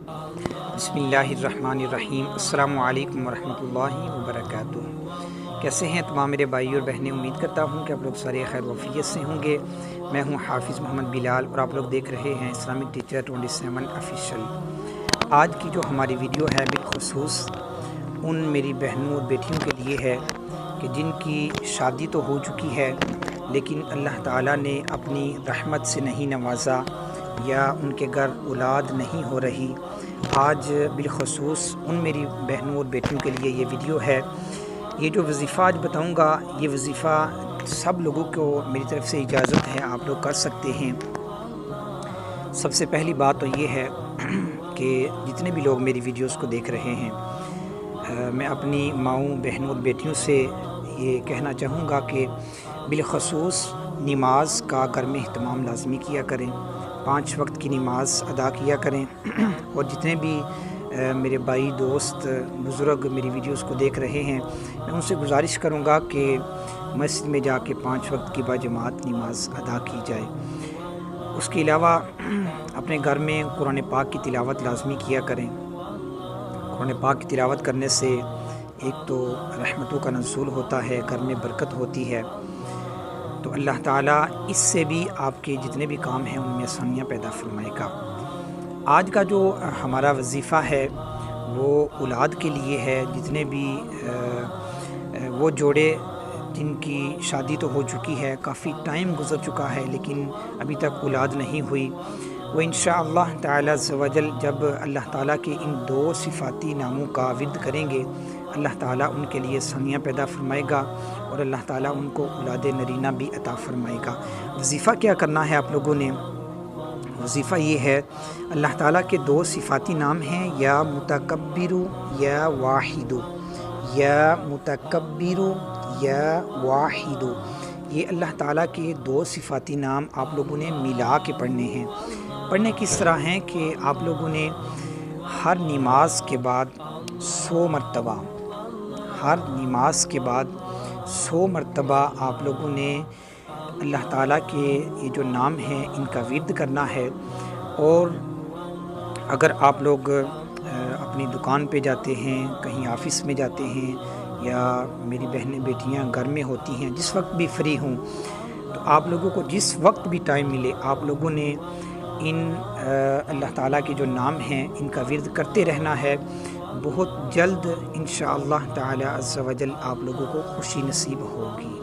بسم اللہ الرحمن الرحیم۔ السلام علیکم ورحمۃ اللہ وبرکاتہ۔ کیسے ہیں تمام میرے بھائی اور بہنیں؟ امید کرتا ہوں کہ آپ لوگ سارے خیر وفیت سے ہوں گے۔ میں ہوں حافظ محمد بلال اور آپ لوگ دیکھ رہے ہیں اسلامک ٹیچر 27 آفیشیل۔ آج کی جو ہماری ویڈیو ہے بالخصوص ان میری بہنوں اور بیٹیوں کے لیے ہے کہ جن کی شادی تو ہو چکی ہے لیکن اللہ تعالیٰ نے اپنی رحمت سے نہیں نوازا یا ان کے گھر اولاد نہیں ہو رہی۔ آج بالخصوص ان میری بہنوں اور بیٹیوں کے لیے یہ ویڈیو ہے۔ یہ جو وظیفہ آج بتاؤں گا یہ وظیفہ سب لوگوں کو میری طرف سے اجازت ہے، آپ لوگ کر سکتے ہیں۔ سب سے پہلی بات تو یہ ہے کہ جتنے بھی لوگ میری ویڈیوز کو دیکھ رہے ہیں، میں اپنی ماؤں بہنوں اور بیٹیوں سے یہ کہنا چاہوں گا کہ بالخصوص نماز کا گھر میں اہتمام لازمی کیا کریں، 5 وقت کی نماز ادا کیا کریں، اور جتنے بھی میرے بھائی دوست بزرگ میری ویڈیوز کو دیکھ رہے ہیں میں ان سے گزارش کروں گا کہ مسجد میں جا کے 5 وقت کی باجماعت نماز ادا کی جائے۔ اس کے علاوہ اپنے گھر میں قرآن پاک کی تلاوت لازمی کیا کریں۔ قرآن پاک کی تلاوت کرنے سے ایک تو رحمتوں کا نزول ہوتا ہے، گھر میں برکت ہوتی ہے، تو اللہ تعالیٰ اس سے بھی آپ کے جتنے بھی کام ہیں ان میں آسانیاں پیدا فرمائے گا۔ آج کا جو ہمارا وظیفہ ہے وہ اولاد کے لیے ہے۔ جتنے بھی وہ جوڑے جن کی شادی تو ہو چکی ہے، کافی ٹائم گزر چکا ہے لیکن ابھی تک اولاد نہیں ہوئی، وہ انشاءاللہ تعالی عز و جل جب اللہ تعالیٰ کے ان 2 صفاتی ناموں کا ورد کریں گے، اللہ تعالیٰ ان کے لیے آسانیاں پیدا فرمائے گا اور اللہ تعالیٰ ان کو اولاد نرینہ بھی عطا فرمائے گا۔ وظیفہ کیا کرنا ہے آپ لوگوں نے؟ وظیفہ یہ ہے، اللہ تعالیٰ کے 2 صفاتی نام ہیں، یا متکبر یا واحد، یا متکبر یا واحد۔ یہ اللہ تعالیٰ کے 2 صفاتی نام آپ لوگوں نے ملا کے پڑھنے ہیں۔ پڑھنے کس طرح ہیں کہ آپ لوگوں نے ہر نماز کے بعد 100 مرتبہ، ہر نماز کے بعد 100 مرتبہ آپ لوگوں نے اللہ تعالیٰ کے یہ جو نام ہیں ان کا ورد کرنا ہے۔ اور اگر آپ لوگ اپنی دکان پہ جاتے ہیں، کہیں آفس میں جاتے ہیں، یا میری بہنیں بیٹیاں گھر میں ہوتی ہیں، جس وقت بھی فری ہوں، تو آپ لوگوں کو جس وقت بھی ٹائم ملے آپ لوگوں نے ان اللہ تعالیٰ کے جو نام ہیں ان کا ورد کرتے رہنا ہے۔ بہت جلد انشاءاللہ تعالی عز و جل آپ لوگوں کو خوشی نصیب ہوگی۔